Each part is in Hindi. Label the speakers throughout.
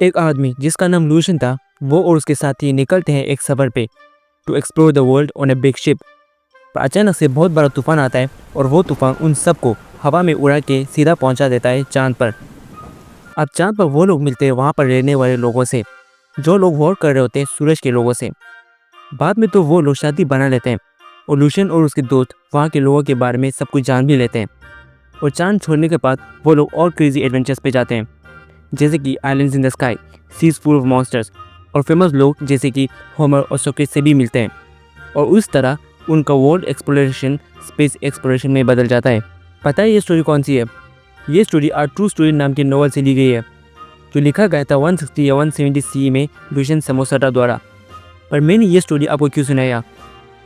Speaker 1: एक आदमी जिसका नाम लूशन था, वो और उसके साथी निकलते हैं एक सफर पे to explore the world on a big ship. पर अचानक से बहुत बड़ा तूफान आता है और वो तूफान उन सबको हवा में उड़ा के सीधा पहुंचा देता है चांद पर। अब चांद पर वो लोग मिलते हैं वहाँ पर रहने वाले लोगों से, जो लोग वॉर कर रहे होते हैं सूरज के लोगों से। बाद में तो वो लोग शादी बना लेते हैं और लूशन और उसके दोस्त वहाँ के लोगों के बारे में सब कुछ जान भी लेते हैं। और चांद छोड़ने के बाद वो लोग और क्रेजी एडवेंचर्स पे जाते हैं, जैसे कि islands in the sky, seas full of monsters, और फेमस लोग जैसे कि होमर और सोक्रेटिस से भी मिलते हैं। और उस तरह उनका वर्ल्ड एक्सप्लोरेशन स्पेस एक्सप्लोरेशन में बदल जाता है। पता है ये स्टोरी कौन सी है? ये स्टोरी आर ट्रू स्टोरी नाम के नॉवल से ली गई है, जो लिखा गया था 160 या 170 सी में लुशियन समोसाटा द्वारा। पर मैंने ये स्टोरी आपको क्यों सुनाया?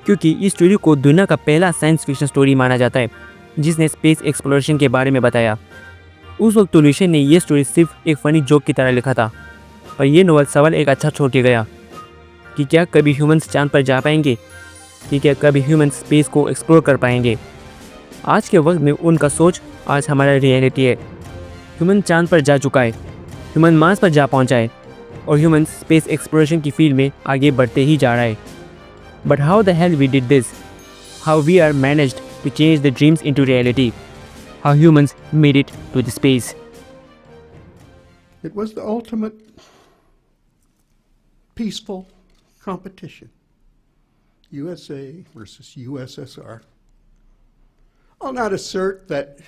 Speaker 1: क्योंकि इस स्टोरी को दुनिया का पहला साइंस फिक्शन स्टोरी माना जाता है जिसने स्पेस एक्सप्लोरेशन के बारे में बताया। उस वक्त तो लुशियन ने ये स्टोरी सिर्फ एक फनी जोक की तरह लिखा था, पर यह नॉवल सवाल एक अच्छा छोड़ के गया कि क्या कभी ह्यूमंस चांद पर जा पाएंगे, कि क्या कभी ह्यूमंस स्पेस को एक्सप्लोर कर पाएंगे। आज के वक्त में उनका सोच आज हमारा रियलिटी है। ह्यूमन चांद पर जा चुका है, ह्यूमन मार्स पर जा पहुंचा है और ह्यूमन स्पेस एक्सप्लोरेशन की फील्ड में आगे बढ़ते ही जा रहा है। But how the hell we did this, how we are managed to change the dreams into reality, how humans made it to the space.
Speaker 2: It was the ultimate peaceful competition. USA versus USSR. I'll not assert that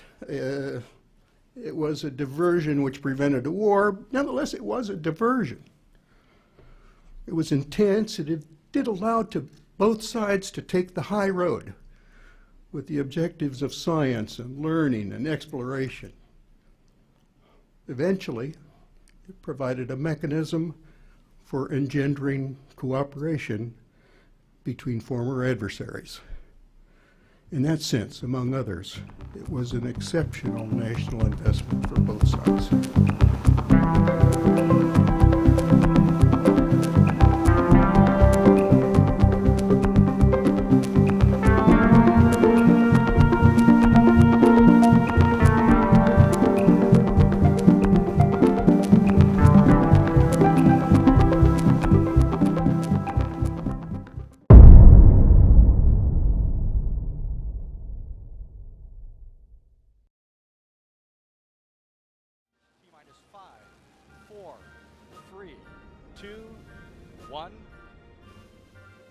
Speaker 2: it was a diversion which prevented a war. Nonetheless, it was a diversion. It was intense, and it did allow to both sides to take the high road with the objectives of science and learning and exploration. Eventually, it provided a mechanism for engendering cooperation between former adversaries. In that sense, among others, it was an exceptional national investment for both sides.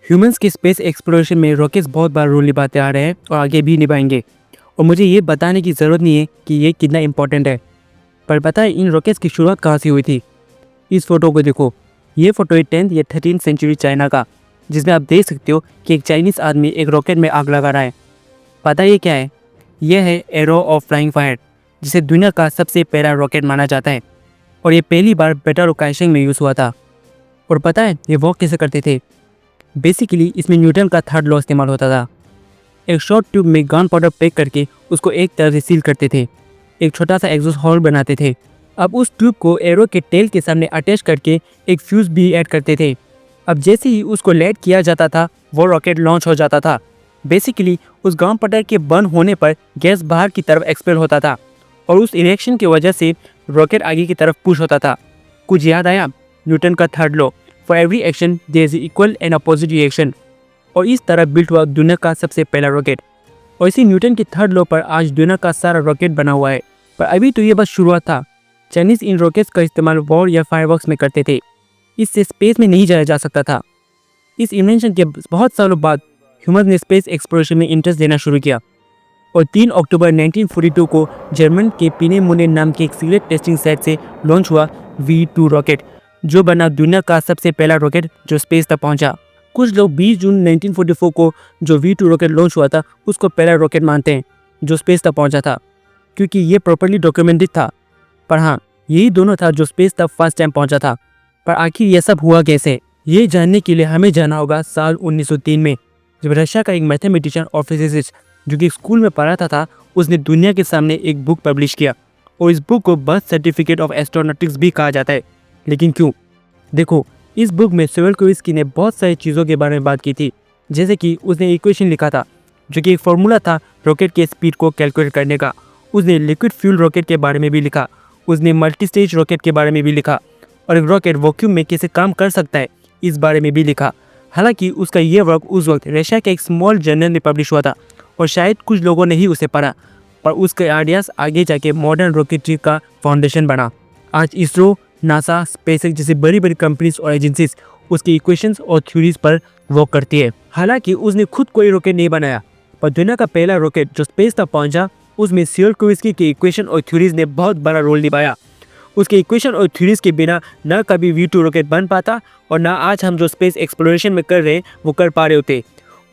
Speaker 1: Humans के स्पेस एक्सप्लोरेशन में रॉकेट्स बहुत बार रोल निभाते आ रहे हैं और आगे भी निभाएंगे। और मुझे ये बताने की ज़रूरत नहीं है कि ये कितना इंपॉर्टेंट है। पर पता है इन रॉकेट्स की शुरुआत कहाँ से हुई थी? इस फोटो को देखो। ये फोटो है 10th या 13th सेंचुरी चाइना का, जिसमें आप देख सकते हो कि एक चाइनीज़ आदमी एक रॉकेट में आग लगा रहा है। पता है ये क्या है? यह है एरो ऑफ फ्लाइंग फायर, जिसे दुनिया का सबसे पहला रॉकेट माना जाता है। और ये पहली बार बेटा रुकाइशिंग में यूज़ हुआ था। और पता है ये वर्क कैसे करते थे? बेसिकली इसमें न्यूटन का थर्ड लॉ इस्तेमाल होता था। एक शॉर्ट ट्यूब में गन पाउडर पैक करके उसको एक तरफ से सील करते थे, एक छोटा सा एग्जॉस्ट होल बनाते थे। अब उस ट्यूब को एरो के टेल के सामने अटैच करके एक फ्यूज भी ऐड करते थे। अब जैसे ही उसको लाइट किया जाता था वो रॉकेट लॉन्च हो जाता था। बेसिकली उस गन पाउडर के बर्न होने पर गैस बाहर की तरफ एक्सपेल होता था और उस रिएक्शन की वजह से रॉकेट आगे की तरफ पुश होता था। कुछ याद आया? न्यूटन का third law, for every action there is equal and opposite reaction. और इस तरह बिल्ट हुआ दुनिया का सबसे पहला रॉकेट। और इसी न्यूटन के थर्ड लॉ पर आज दुनिया का सारा रॉकेट बना हुआ है। पर अभी तो ये बस शुरुआत था। चाइनीज इन रॉकेट्स का इस्तेमाल वॉर या फायरवर्क्स में करते थे। इससे स्पेस में नहीं जाया जा सकता था। इस इन्वेंशन के बहुत सालों बाद ह्यूमन ने स्पेस एक्सप्लोरेशन में इंटरेस्ट लेना शुरू किया और 3 अक्टूबर 1942 को जर्मन के पीनेमुने नाम के एक सीक्रेट टेस्टिंग साइट से लॉन्च हुआ V2 रॉकेट, जो बना दुनिया का सबसे पहला रॉकेट जो स्पेस तक पहुंचा। कुछ लोग 20 जून 1944 को जो V2 रॉकेट लॉन्च हुआ था उसको पहला रॉकेट मानते हैं जो स्पेस तक पहुंचा था, क्योंकि ये प्रॉपर्ली डॉक्यूमेंटेड था। पर हाँ, यही दोनों था जो स्पेस तक फर्स्ट टाइम पहुंचा था। पर आखिर यह सब हुआ कैसे, ये जानने के लिए हमें जाना होगा साल 1903 में, जब रशिया का एक मैथमेटिशियन और फिजिसिस्ट जो कि स्कूल में पढ़ाता था, उसने दुनिया के सामने एक बुक पब्लिश किया। और इस बुक को बर्थ सर्टिफिकेट ऑफ एस्ट्रोनॉटिक्स भी कहा जाता है। लेकिन क्यों? देखो, इस बुक में सेवेल्कोविस्की ने बहुत सारी चीज़ों के बारे में बात की थी। जैसे कि उसने इक्वेशन लिखा था जो कि एक फॉर्मूला था रॉकेट के स्पीड को कैलकुलेट करने का। उसने लिक्विड फ्यूल रॉकेट के बारे में भी लिखा। उसने मल्टी स्टेज रॉकेट के बारे में भी लिखा। और एक रॉकेट वैक्यूम में कैसे काम कर सकता है इस बारे में भी लिखा। हालांकि उसका ये वर्क उस वक्त रशिया के एक स्मॉल जर्नल में पब्लिश हुआ था और शायद कुछ लोगों ने ही उसे पढ़ा, पर उसके आइडियाज़ आगे जाके मॉडर्न रॉकेटरी का फाउंडेशन बना। आज इसरो, नासा, स्पेसएक्स जैसी बड़ी बड़ी कंपनीज और एजेंसीज उसकी इक्वेशंस और थ्योरीज पर वर्क करती है। हालांकि उसने खुद कोई रॉकेट नहीं बनाया, पर दुनिया का पहला रॉकेट जो स्पेस तक पहुंचा उसमें सियोल्कोव्स्की की इक्वेशन और थ्योरीज ने बहुत बड़ा रोल निभाया। उसके इक्वेशन और थ्योरीज के बिना न कभी V2 रॉकेट बन पाता और न आज हम जो स्पेस एक्सप्लोरेशन में कर रहे हैं वो कर पा रहे होते।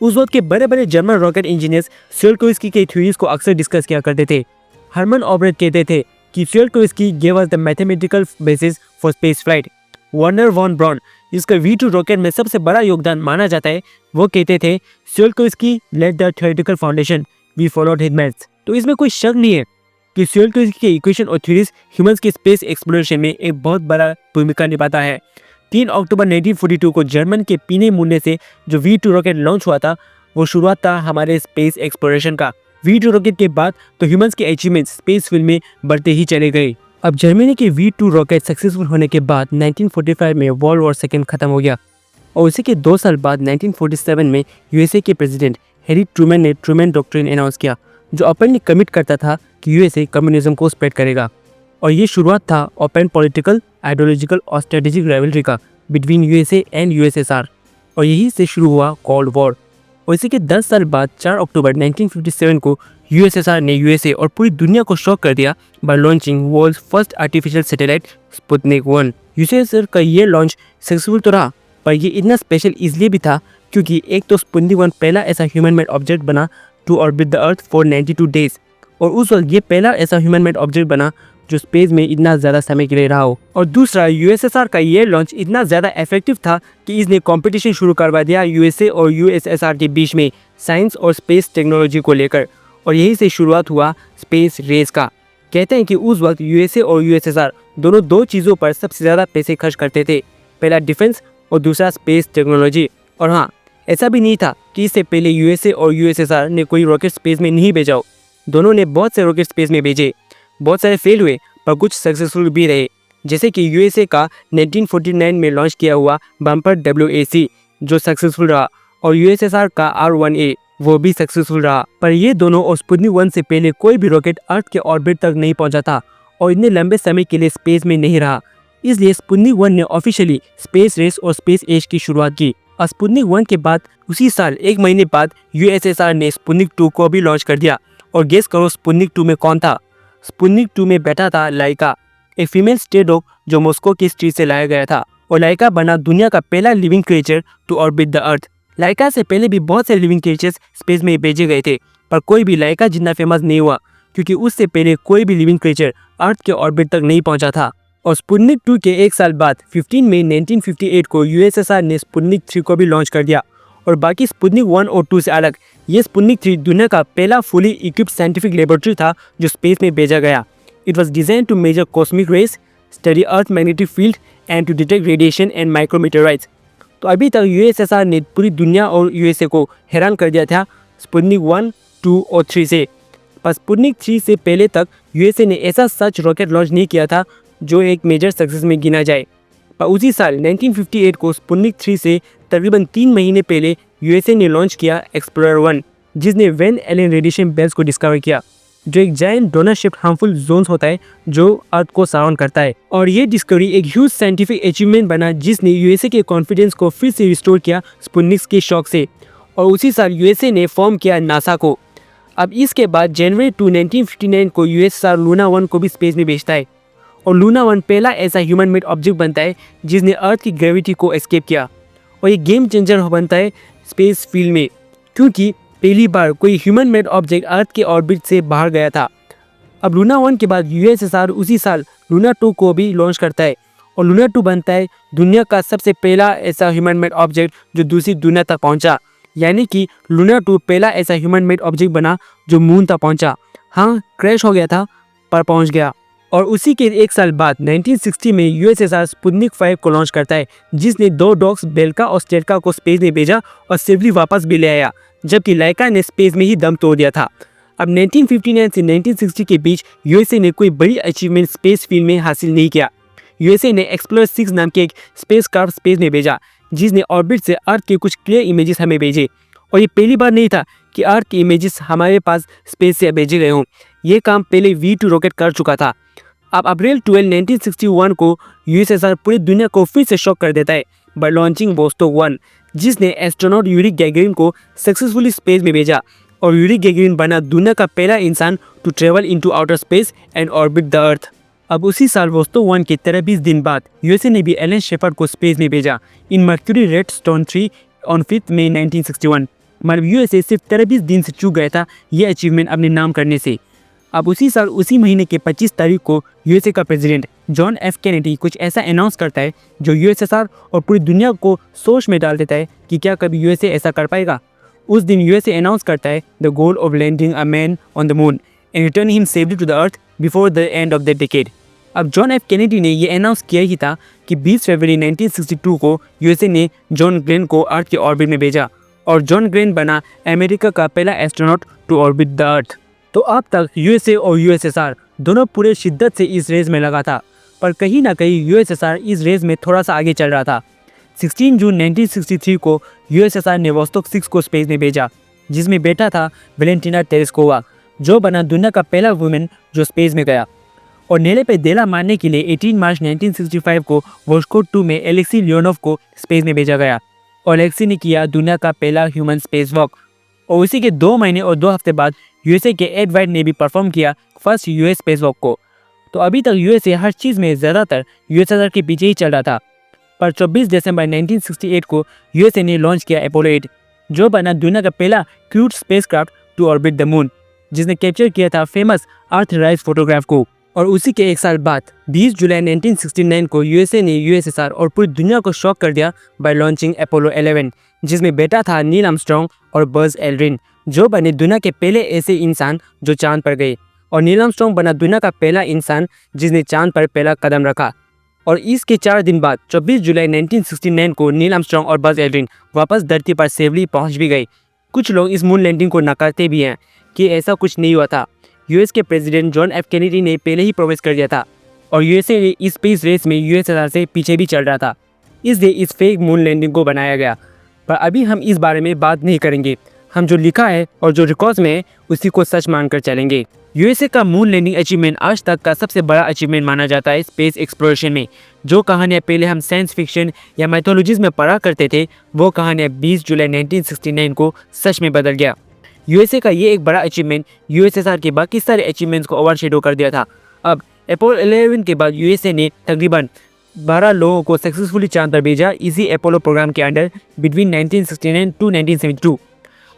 Speaker 1: उस वक्त के बड़े बड़े जर्मन रॉकेट इंजीनियर्स सियोल्कोव्स्की के थ्योरीज को अक्सर डिस्कस किया करते थे। हरमन ऑब्रेट कहते थे कि Tsiolkovsky gave us the mathematical basis for space flight. Wernher von Braun, जिसका V2 रॉकेट में सबसे बड़ा योगदान माना जाता है, वो कहते थे Tsiolkovsky laid the theoretical foundation, we followed his maths. तो इसमें कोई शक नहीं है कि सियोल्कोव्स्की के इक्वेशन और थ्योरीज ह्यूमंस के स्पेस एक्सप्लोरेशन में एक बहुत बड़ा भूमिका निभाता है। 3 अक्टूबर 1942 को जर्मन के पीने मुन्ने से जो V2 रॉकेट लॉन्च हुआ था वो शुरुआत था हमारे स्पेस एक्सप्लोरेशन का। V2 रॉकेट के बाद तो ह्यूमंस के अचीवमेंट्स स्पेस फील्ड में बढ़ते ही चले गए। अब जर्मनी के V2 रॉकेट सक्सेसफुल होने के बाद 1945 में वर्ल्ड वॉर सेकेंड खत्म हो गया और उसी के 2 साल बाद 1947 में USA के प्रेसिडेंट हैरी ट्रूमैन ने ट्रूमैन डॉक्ट्रिन अनाउंस किया, जो ओपनली कमिट करता था कि USA कम्युनिज्म को स्प्रेड करेगा। और ये शुरुआत था ओपन पॉलिटिकल, आइडियोलॉजिकल और स्ट्रेटेजिक राइवलरी का बिटवीन USA एंड USSR और यही से शुरू हुआ कोल्ड वॉर। और इसी के 10 साल बाद 4 अक्टूबर 1957 को USSR ने USA और पूरी दुनिया को शॉक कर दिया by launching world's first artificial satellite Sputnik 1। USSR का ये लॉन्च सक्सेसफुल तो रहा, पर ये इतना स्पेशल इसलिए भी था क्योंकि एक तो स्पुतनिक 1 पहला ऐसा ह्यूमन मेड ऑब्जेक्ट बना to orbit the earth for 92 days और उस वक्त ये पहला ऐसा ह्यूमन मेड ऑब्जेक्ट बना जो स्पेस में इतना ज़्यादा समय के लिए रहा हो। और दूसरा, USSR का ये लॉन्च इतना ज़्यादा इफेक्टिव था कि इसने कंपटीशन शुरू करवा दिया USA और USSR के बीच में साइंस और स्पेस टेक्नोलॉजी को लेकर और यही से शुरुआत हुआ स्पेस रेस का। कहते हैं कि उस वक्त USA और USSR दोनों 2 चीज़ों पर सबसे ज़्यादा पैसे खर्च करते थे, पहला डिफेंस और दूसरा स्पेस टेक्नोलॉजी। और हाँ, ऐसा भी नहीं था कि इससे पहले USA और USSR ने कोई रॉकेट स्पेस में नहीं भेजा हो। दोनों ने बहुत से रॉकेट स्पेस में भेजे, बहुत सारे फेल हुए पर कुछ सक्सेसफुल भी रहे, जैसे कि USA का 1949 में लॉन्च किया हुआ बम्पर WAC जो सक्सेसफुल रहा और USSR का R1A वो भी सक्सेसफुल रहा। पर ये दोनों और स्पुतनिक 1 से पहले कोई भी रॉकेट अर्थ के ऑर्बिट तक नहीं पहुंचा था और इतने लंबे समय के लिए स्पेस में नहीं रहा, इसलिए स्पुतनिक 1 ने ऑफिशियली स्पेस रेस और स्पेस एज की शुरुआत की। और स्पुतनिक 1 के बाद उसी साल 1 महीने बाद USSR ने स्पुतनिक 2 को भी लॉन्च कर दिया। और गेस करो स्पुतनिक 2 में कौन था? स्पुतनिक 2 में बैठा था लाइका, एक फीमेल स्टे डॉग जो मॉस्को की स्ट्रीट से लाया गया था और लाइका बना दुनिया का पहला living creature to orbit the earth. Laika से पहले भी बहुत से लिविंग क्रिएचर्स स्पेस में भेजे गए थे, पर कोई भी लाइका जितना फेमस नहीं हुआ क्योंकि उससे पहले कोई भी लिविंग क्रिएचर अर्थ के ऑर्बिट तक नहीं पहुंचा था। और स्पुतनिक 2 के 1 साल बाद 15 मई 1958 को USSR ने स्पुतनिक 3 को भी लॉन्च कर दिया। और बाकी स्पुतनिक 1 और 2 से अलग ये स्पुतनिक 3 दुनिया का पहला फुली इक्विप्ड साइंटिफिक लेबोरेटरी था जो स्पेस में भेजा गया। It was design to measure cosmic rays, study earth magnetic field and to detect radiation and micrometeorites. तो अभी तक USSR ने पूरी दुनिया और USA को हैरान कर दिया था स्पुतनिक 1, 2 और 3 से। पर स्पुतनिक 3 से पहले तक USA ने ऐसा सच रॉकेट लॉन्च नहीं किया था जो एक मेजर सक्सेस में गिना जाए। पर उसी साल 1958 को स्पुतनिक 3 से तकरीबन 3 महीने पहले USA ने लॉन्च किया एक्सप्लोरर 1, जिसने वैन एलन रेडिएशन बेल्ट को डिस्कवर किया, जो एक giant donut shaped harmful zones होता है जो अर्थ को सराउंड करता है। और ये डिस्कवरी एक ह्यूज साइंटिफिक अचीवमेंट बना जिसने USA के कॉन्फिडेंस को फिर से रिस्टोर किया स्पुतनिक के शौक से। और उसी साल USA ने फॉर्म किया नासा को। अब इसके बाद जनवरी 2, 1959 को USSR लूना 1 को भी स्पेस में भेजता है और लूना 1 पहला ऐसा ह्यूमन मेड ऑब्जेक्ट बनता है जिसने अर्थ की ग्रेविटी को एस्केप किया और ये गेम चेंजर बनता है स्पेस फील्ड में, क्योंकि पहली बार कोई ह्यूमन मेड ऑब्जेक्ट अर्थ के ऑर्बिट से बाहर गया था। अब लूना 1 के बाद USSR उसी साल लूना 2 को भी लॉन्च करता है और लूना 2 बनता है दुनिया का सबसे पहला ऐसा ह्यूमन मेड ऑब्जेक्ट जो दूसरी दुनिया तक पहुंचा, यानी कि लूना 2 पहला ऐसा ह्यूमन मेड ऑब्जेक्ट बना जो मून तक पहुंचा। हाँ, क्रैश हो गया था पर पहुंच गया। और उसी के 1 साल बाद 1960 में USSR स्पुतनिक 5 को लॉन्च करता है, जिसने 2 डॉग्स बेल्का और स्टेल्का को स्पेस में भेजा और सेफली वापस भी ले आया, जबकि लाइका ने स्पेस में ही दम तोड़ दिया था। अब 1959 से 1960 के बीच USA ने कोई बड़ी अचीवमेंट स्पेस फील्ड में हासिल नहीं किया। यूएसए ने एक्सप्लोरर 6 नाम के एक स्पेसक्राफ्ट स्पेस में भेजा, जिसने ऑर्बिट से अर्थ के कुछ क्लियर इमेजेस हमें भेजे। और ये पहली बार नहीं था कि अर्थ के इमेजेस हमारे पास स्पेस से भेजे गए हों। ये काम पहले V2 रॉकेट कर चुका था। अब अप्रैल 12, 1961 को यूएसएसआर पूरी दुनिया को फिर से शॉक कर देता है बाय लॉन्चिंग वोस्टोक 1, जिसने एस्ट्रोनॉट यूरी गैगरिन को सक्सेसफुली स्पेस में भेजा। और यूरी गैगरिन बना दुनिया का पहला इंसान to travel into outer space and orbit the earth. अब उसी साल वोस्टोक 1 के 23 दिन बाद यूएसए ने भी एलन शेफर्ड को स्पेस में भेजा इन मर्क्यूरी रेडस्टोन 3 ऑन 5 मई 1961। मतलब यूएसए सिर्फ 23 दिन से चूक गया था ये अचीवमेंट अपने नाम करने से। अब उसी साल उसी महीने के 25 तारीख को यूएसए का प्रेसिडेंट जॉन एफ कैनेडी कुछ ऐसा अनाउंस करता है जो यूएसएसआर और पूरी दुनिया को सोच में डाल देता है कि क्या कभी यूएसए ऐसा कर पाएगा। उस दिन यूएसए अनाउंस करता है the goal of landing a man on the moon and returning him safely to the earth before the end of the decade. अब जॉन एफ कैनेडी ने ये अनाउंस किया ही था कि 20 फरवरी 1962 को यूएसए ने जॉन ग्लेन को अर्थ के ऑर्बिट में भेजा और जॉन ग्लेन बना अमेरिका का पहला astronaut to orbit the earth. तो अब तक यूएसए और यूएसएसआर दोनों पूरे शिद्दत से इस रेस में लगा था, पर कहीं ना कहीं यूएसएसआर इस रेस में थोड़ा सा आगे चल रहा था। 16 जून 1963 को यूएसएसआर ने वोस्टोक 6 को स्पेस में भेजा, जिसमें बेटा था वेलेंटिना तेरेस्कोवा, जो बना दुनिया का पहला वुमेन जो स्पेस में गया। और नेले पे देला मारने के लिए 18 मार्च 1965 को वोस्टोक 2 में एलेक्सी लियोनोव को स्पेस में भेजा गया और एलेक्सी ने किया दुनिया का पहला ह्यूमन स्पेस वॉक। और उसी के 2 महीने और 2 हफ्ते बाद यूएसए के एड वाइट ने भी परफॉर्म किया फर्स्ट यूएस स्पेस वॉक को। तो अभी तक यूएसए हर चीज़ में ज़्यादातर यूएसएसआर के पीछे ही चल रहा था। पर 24 दिसंबर 1968 को यूएसए ने लॉन्च किया अपोलो 8, जो बना दुनिया का पहला crewed spacecraft to orbit the moon, जिसने कैप्चर किया था फेमस अर्थ राइज फोटोग्राफ को। और उसी के एक साल बाद 20 जुलाई 1969 को यूएसए ने यूएसएसआर और पूरी दुनिया को शॉक कर दिया बाय लॉन्चिंग अपोलो 11, जिसमें बेटा था नील आर्मस्ट्रॉन्ग और बज एल्ड्रिन, जो बने दुनिया के पहले ऐसे इंसान जो चांद पर गए। और नील आर्मस्ट्रॉन्ग बना दुनिया का पहला इंसान जिसने चांद पर पहला कदम रखा। और इसके 4 दिन बाद 24 जुलाई 1969 को नील आर्मस्ट्रॉन्ग और बज एल्ड्रिन वापस धरती पर सेफली पहुंच भी गए। कुछ लोग इस मून लैंडिंग को नकारते भी हैं कि ऐसा कुछ नहीं हुआ था। यूएस के प्रेसिडेंट जॉन एफ कैनेडी ने पहले ही प्रॉमिस कर दिया था और यूएसए इस स्पेस रेस में यूएसएसआर से पीछे भी चल रहा था, इसलिए इस फेक मून लैंडिंग को बनाया गया। पर अभी हम इस बारे में बात नहीं करेंगे। हम जो लिखा है और जो रिकॉर्ड्स में है उसी को सच मानकर चलेंगे। यूएसए का मून लैंडिंग अचीवमेंट आज तक का सबसे बड़ा अचीवमेंट माना जाता है स्पेस एक्सप्लोरेशन में। जो कहानियाँ पहले हम साइंस फिक्शन या मैथोलॉजीज में पढ़ा करते थे, वो कहानियाँ 20 जुलाई 1969 को सच में बदल गया। यूएसए का ये एक बड़ा अचीवमेंट यूएसएसआर के बाकी सारे अचीवमेंट्स को ओवरशैडो कर दिया था। अब अपोलो 11 के बाद यूएसए ने तकरीबन 12 लोगों को सक्सेसफुली चांद पर भेजा इसी अपोलो प्रोग्राम के अंडर बिटवीन 1969 टू 1972।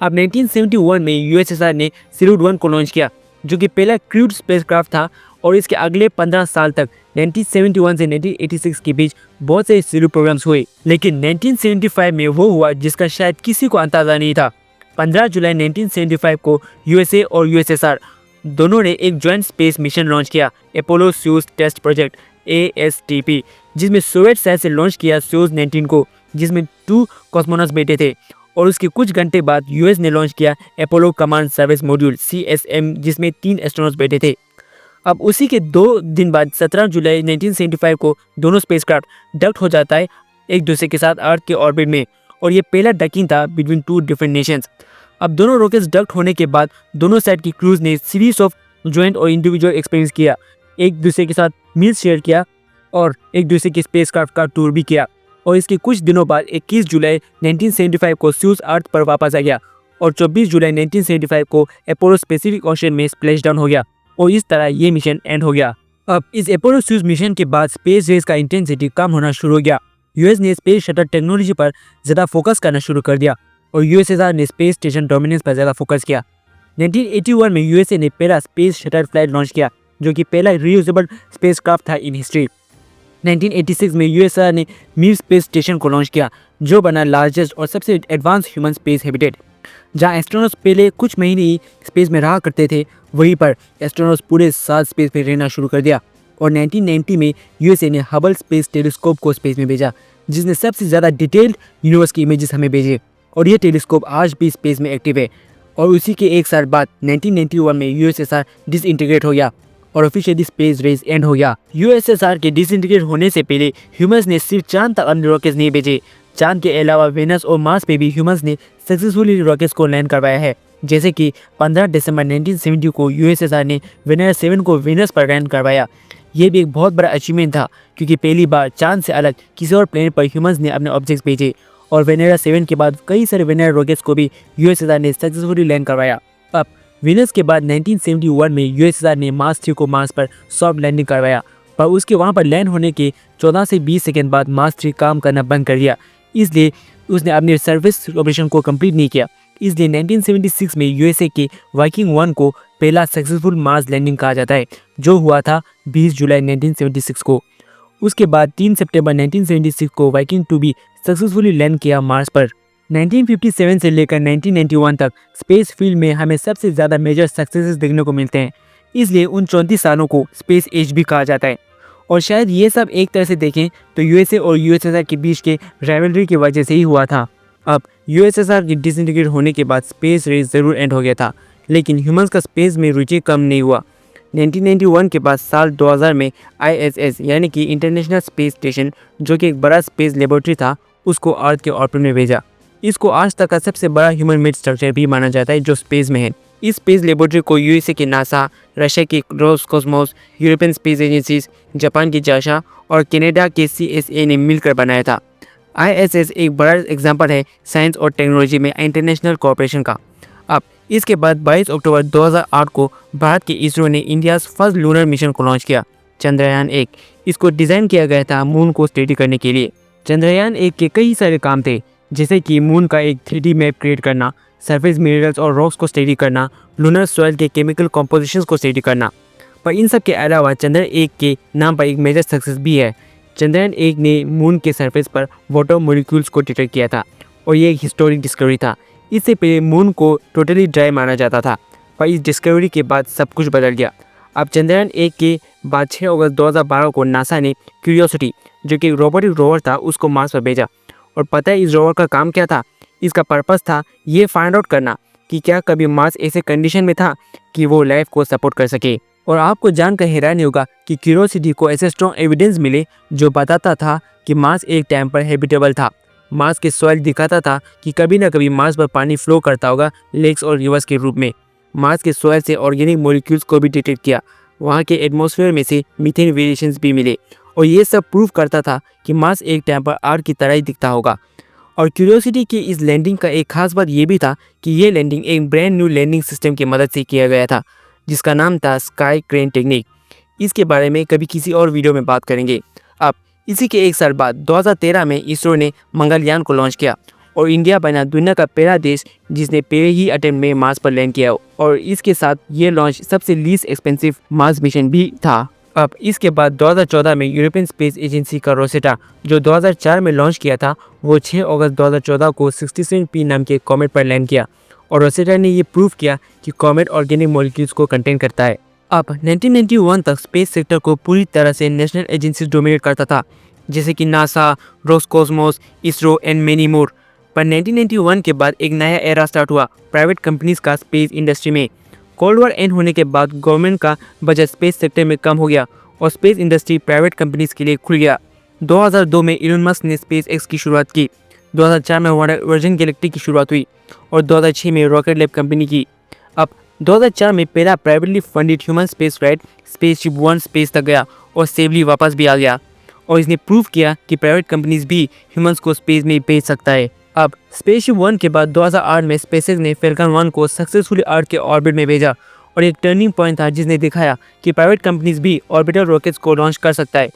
Speaker 1: अब 1971 में यूएसएसआर ने सिल्यूट 1 को लॉन्च किया, जो कि पहला क्रूड स्पेसक्राफ्ट था। और इसके अगले 15 साल तक 1971 से 1986 के बीच बहुत से सिल्यूट प्रोग्राम्स हुए, लेकिन 1975 में वो हुआ जिसका शायद किसी को अंदाजा नहीं था। 15 जुलाई 1975 को यूएसए और यूएसएसआर दोनों ने एक जॉइंट स्पेस मिशन लॉन्च किया, Apollo Soyuz test project ASTP, जिसमें सोवियत साइड से लॉन्च किया सोयूज 19 को, जिसमें 2 कॉस्मोनॉट्स बैठे थे। और उसके कुछ घंटे बाद यूएस ने लॉन्च किया Apollo command service module CSM, जिसमें 3 एस्ट्रोनॉट्स बैठे थे। अब उसी के 2 दिन बाद 17 जुलाई 1975 को दोनों स्पेसक्राफ्ट डक्ट हो जाता है एक दूसरे के साथ अर्थ के ऑर्बिट में, और ये पहला डकिंग था बिटवीन 2 डिफरेंट नेशंस। अब दोनों रॉकेट्स डक्ट होने के बाद दोनों साइड की क्रूज ने सीरीज ऑफ ज्वाइंट और इंडिविजुअल एक्सपीरियंस किया, एक दूसरे के साथ मील्स शेयर किया और एक दूसरे के स्पेसक्राफ्ट का टूर भी किया। और इसके कुछ दिनों बाद 21 जुलाई 1975 को सोयूज अर्थ पर वापस आ गया और 24 जुलाई 1975 को अपोलो पैसिफिक ओशन में स्प्लैश डाउन हो गया और इस तरह ये मिशन एंड हो गया। अब इस अपोलो सोयूज मिशन के बाद स्पेस रेस का इंटेंसिटी कम होना शुरू हो गया। यूएस ने स्पेस शटल टेक्नोलॉजी पर ज़्यादा फोकस करना शुरू कर दिया और यूएसएसआर ने स्पेस स्टेशन डोमिनेंस पर ज़्यादा फोकस किया। 1981 में यूएसए ने पहला स्पेस शटल फ्लाइट लॉन्च किया, जो कि पहला रीयूजेबल स्पेसक्राफ्ट था इन हिस्ट्री। 1986 में यूएसएसआर ने मीर स्पेस स्टेशन को लॉन्च किया, जो बना लार्जेस्ट और सबसे एडवांस ह्यूमन स्पेस हैबिटेट। जहां एस्ट्रोनॉट्स पहले कुछ महीने ही स्पेस में रहा करते थे, वहीं पर एस्ट्रोनॉट्स पूरे साल स्पेस में रहना शुरू कर दिया। और 1990 में यूएसए ने हबल स्पेस टेलीस्कोप को स्पेस में भेजा, जिसने सबसे ज़्यादा डिटेल्ड यूनिवर्स की इमेजेस हमें भेजे। और ये टेलीस्कोप आज भी स्पेस में एक्टिव है। और उसी के एक साल बाद 1991 में यूएसएसआर डिसइंटीग्रेट हो गया और ऑफिशियली स्पेस रेस एंड हो गया। यूएसएसआर के डिसइंटीग्रेट होने से पहले ह्यूमंस ने सिर्फ चांद तक अपने रॉकेट्स नहीं भेजे। चांद के अलावा वेनस और मार्स पे भी ह्यूमंस ने सक्सेसफुली रॉकेट्स को लैंड करवाया है। जैसे कि 15 दिसंबर 1970 को यूएसएसआर ने वेनेरा 7 को वेनस पर लैंड करवाया। ये भी एक बहुत बड़ा अचीवमेंट था, क्योंकि पहली बार चांद से अलग किसी और प्लेनेट पर ह्यूमंस ने अपने ऑब्जेक्ट्स भेजे। और वेनेरा 7 के बाद कई सारे वेनेरा रॉकेट्स को भी यूएसएसआर ने सक्सेसफुली लैंड करवाया। अब वेनस के बाद 1971 में यूएसएसआर ने मार्स 3 को मार्स पर सॉफ्ट लैंडिंग करवाया, पर उसके वहां पर लैंड होने के 14 से 20 सेकंड बाद मार्स 3 काम करना बंद कर दिया, इसलिए उसने अपने सर्विस ऑपरेशन को कंप्लीट नहीं किया। इसलिए 1976 में यूएसए के वाइकिंग 1 को पहला सक्सेसफुल मार्स लैंडिंग कहा जाता है, जो हुआ था 20 जुलाई 1976 को। उसके बाद 3 सितंबर 1976 को वाइकिंग 2 भी सक्सेसफुली लैंड किया मार्स पर। 1957 से लेकर 1991 तक स्पेस फील्ड में हमें सबसे ज़्यादा मेजर सक्सेसेस देखने को मिलते हैं, इसलिए उन 34 सालों को स्पेस एज भी कहा जाता है। और शायद ये सब एक तरह से देखें तो यूएसए और यूएसएसआर के बीच के राइवलरी की वजह से ही हुआ था। अब यूएसएसआर की डिसइंटीग्रेट होने के बाद स्पेस रेस ज़रूर एंड हो गया था, लेकिन ह्यूमंस का स्पेस में रुचि कम नहीं हुआ। 1991 के बाद साल 2000 में आईएसएस यानी कि इंटरनेशनल स्पेस स्टेशन, जो कि एक बड़ा स्पेस लेबोरेटरी था, उसको अर्थ के ऑर्बिट में भेजा। इसको आज तक का सबसे बड़ा ह्यूमन मेड स्ट्रक्चर भी माना जाता है जो स्पेस में है। इस स्पेस लेबोरेटरी को यूएसए के नासा, रशिया के Roscosmos, European space agencies, Japan की जाशा और कनाडा के सीएसए ने मिलकर बनाया था। आईएसएस एक बड़ा एग्जाम्पल है साइंस और टेक्नोलॉजी में इंटरनेशनल कोऑपरेशन का। अब इसके बाद 22 अक्टूबर 2008 को भारत के इसरो ने इंडियाज़ फर्स्ट लूनर मिशन को लॉन्च किया, चंद्रयान 1। इसको डिज़ाइन किया गया था मून को स्टडी करने के लिए। चंद्रयान 1 के कई सारे काम थे, जैसे कि मून का एक 3D मैप क्रिएट करना, सरफेस मिनरल्स और रॉक्स को स्टडी करना, लूनर सॉइल के केमिकल कॉम्पोजिशंस को स्टडी करना। पर इन सब के अलावा चंद्रयान 1 के नाम पर एक मेजर सक्सेस भी है। चंद्रयान 1 ने मून के सरफेस पर वाटर मॉलिक्यूल्स को डिटेक्ट किया था, और ये एक हिस्टोरिक डिस्कवरी था। इससे पहले मून को टोटली ड्राई माना जाता था, पर इस डिस्कवरी के बाद सब कुछ बदल गया। अब चंद्रयान 1 के बाद 6 अगस्त 2012 को नासा ने क्यूरियोसिटी, जो कि एक रोबोटिक रोवर था, उसको मार्स पर भेजा। और पता है इस रोवर का काम क्या था? इसका पर्पस था ये फाइंड आउट करना कि क्या कभी मार्स ऐसे कंडीशन में था कि वो लाइफ को सपोर्ट कर सके। और आपको जानकर हैरानी होगा कि क्यूरियोसिटी को ऐसे स्ट्रॉन्ग एविडेंस मिले जो बताता था कि मार्स एक टाइम पर हैबिटेबल था। मार्स के सॉइल दिखाता था कि कभी ना कभी मार्स पर पानी फ्लो करता होगा लेक्स और रिवर्स के रूप में। मार्स के सॉइल से ऑर्गेनिक मॉलिक्यूल्स को भी डिटेक्ट किया। वहाँ के एटमॉस्फेयर में से मीथेन वेरिएशंस भी मिले, और ये सब प्रूव करता था कि मार्स एक टाइम पर अर्थ की तरह ही दिखता होगा। और क्यूरियोसिटी की इस लैंडिंग का एक खास बात ये भी था कि ये लैंडिंग एक ब्रांड न्यू लैंडिंग सिस्टम की मदद से किया गया था, जिसका नाम था स्काई क्रेन टेक्निक। इसके बारे में कभी किसी और वीडियो में बात करेंगे। अब इसी के एक साल बाद 2013 में इसरो ने मंगलयान को लॉन्च किया, और इंडिया बना दुनिया का पहला देश जिसने पहले ही अटेम्प्ट में मार्स पर लैंड किया। और इसके साथ ये लॉन्च सबसे लीस्ट एक्सपेंसिव मार्स मिशन भी था। अब इसके बाद 2014 में यूरोपियन स्पेस एजेंसी का रोसेटा, जो 2004 में लॉन्च किया था, वो 6 अगस्त 2014 को 67P नाम के कॉमेट पर लैंड किया। और रोसेटा ने ये प्रूव किया कि कॉमेट ऑर्गेनिक मॉलिक्यूल्स को कंटेन करता है। अब 1991 तक स्पेस सेक्टर को पूरी तरह से नेशनल एजेंसीज डोमिनेट करता था, जैसे कि NASA, Roscosmos, ISRO and many more. पर 1991 के बाद एक नया एरा स्टार्ट हुआ प्राइवेट कंपनीज का स्पेस इंडस्ट्री में। कोल्ड वॉर एंड होने के बाद गवर्नमेंट का बजट स्पेस सेक्टर में कम हो गया, और स्पेस इंडस्ट्री प्राइवेट कंपनीज के लिए खुल गया। 2002 में इलोन मस्क ने स्पेस एक्स की शुरुआत की, 2004 में वर्जिन गैलेक्टिक की शुरुआत हुई, और 2006 में रॉकेट लैब कंपनी की। अब 2004 में पहला privately funded human space flight spaceship 1 space तक गया और सेफली वापस भी आ गया, और इसने प्रूव किया कि प्राइवेट कंपनीज भी ह्यूमंस को स्पेस में भेज सकता है। अब स्पेसशिप 1 के बाद 2008 में स्पेसएक्स ने फैल्कन 1 को सक्सेसफुली अर्थ के ऑर्बिट में भेजा, और एक टर्निंग पॉइंट था जिसने दिखाया कि प्राइवेट कंपनीज भी ऑर्बिटल रॉकेट्स को लॉन्च कर सकता है।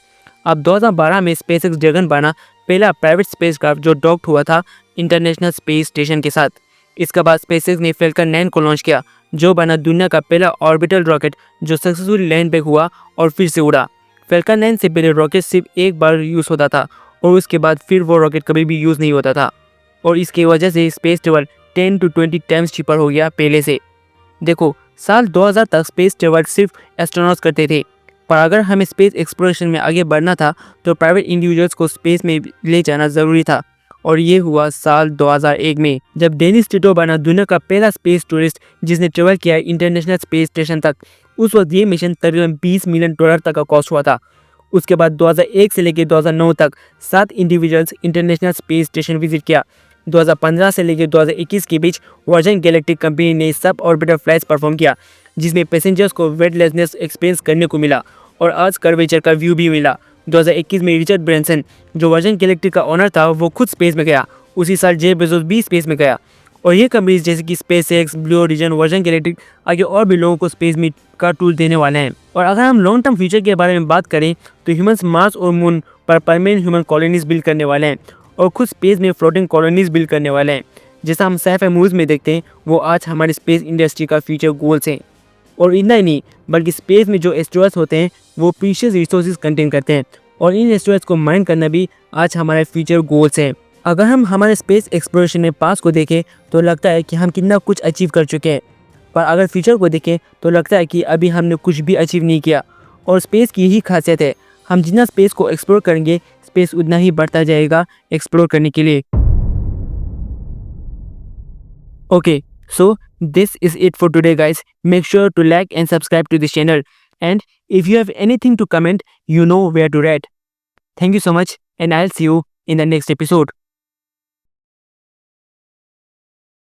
Speaker 1: अब 2012 में स्पेसएक्स ड्रैगन बना पहला प्राइवेट स्पेसक्राफ्ट जो डॉक्ड हुआ था इंटरनेशनल स्पेस स्टेशन के साथ। इसके बाद स्पेसएक्स ने फैल्कन 9 को लॉन्च किया, जो बना दुनिया का पहला ऑर्बिटल रॉकेट जो सक्सेसफुली लैंड बैक हुआ और फिर से उड़ा। फैल्कन 9 से पहले रॉकेट सिर्फ एक बार यूज़ होता था, और उसके बाद फिर वो रॉकेट कभी भी यूज़ नहीं होता था, और इसकी वजह से space travel 10 to 20 times cheaper हो गया पहले से। देखो, साल 2000 तक स्पेस ट्रेवल सिर्फ एस्ट्रोनॉट्स करते थे, पर अगर हमें स्पेस एक्सप्लोरेशन में आगे बढ़ना था तो प्राइवेट इंडिविजुअल्स को स्पेस में ले जाना ज़रूरी था। और ये हुआ साल 2001 में, जब डेनिस टिटो बना दुनिया का पहला स्पेस टूरिस्ट जिसने ट्रेवल किया इंटरनेशनल स्पेस स्टेशन तक। उस वक्त ये मिशन तकरीबन $20 मिलियन तक का कॉस्ट हुआ था। उसके बाद 2001 से लेकर 2009 तक 7 individuals international space station visit किया। 2015 से लेकर 2021 के बीच वर्जिन गैलेक्टिक कंपनी ने सब ऑर्बिटर फ्लाइट्स परफॉर्म किया, जिसमें पैसेंजर्स को वेटलेसनेस एक्सपीरियंस करने को मिला और अर्थ कर्वेचर का व्यू भी मिला। 2021 में रिचर्ड ब्रैंसन, जो वर्जिन गैलेक्टिक का ओनर था, वो खुद स्पेस में गया। उसी साल जेफ बेजोस भी स्पेस में गया। और ये कंपनीज जैसे कि space x, blue origin, virgin galactic आगे और भी लोगों को स्पेस में का टूल देने वाले हैं। और अगर हम लॉन्ग टर्म फ्यूचर के बारे में बात करें तो ह्यूमंस मार्स और मून पर परमानेंट ह्यूमन कॉलोनीज बिल्ड करने वाले हैं और खुद स्पेस में फ्लोटिंग कॉलोनीज बिल्ड करने वाले हैं। जैसा हम साइफाई मूवीज में देखते हैं, वो आज हमारे स्पेस इंडस्ट्री का फ्यूचर गोल्स हैं। और इतना ही नहीं, बल्कि स्पेस में जो एस्ट्रॉयड्स होते हैं वो प्रीशियस रिसोर्सेज कंटेन करते हैं और इन एस्ट्रॉयड्स को माइन करना भी आज हमारे फ्यूचर गोल्स हैं। अगर हम हमारे स्पेस एक्सप्लोरेशन में पास को देखें तो लगता है कि हम कितना कुछ अचीव कर चुके हैं, पर अगर फ्यूचर को देखें तो लगता है कि अभी हमने कुछ भी अचीव नहीं किया। और स्पेस की यही खासियत है, हम जितना स्पेस को एक्सप्लोर करेंगे, स्पेस उतना ही बढ़ता जाएगा एक्सप्लोर करने के लिए। Okay, so this is it for today, guys. Make sure to like and subscribe to this channel. And if you have anything to comment, you know where to write. Thank you so much, and I'll see you in the next episode.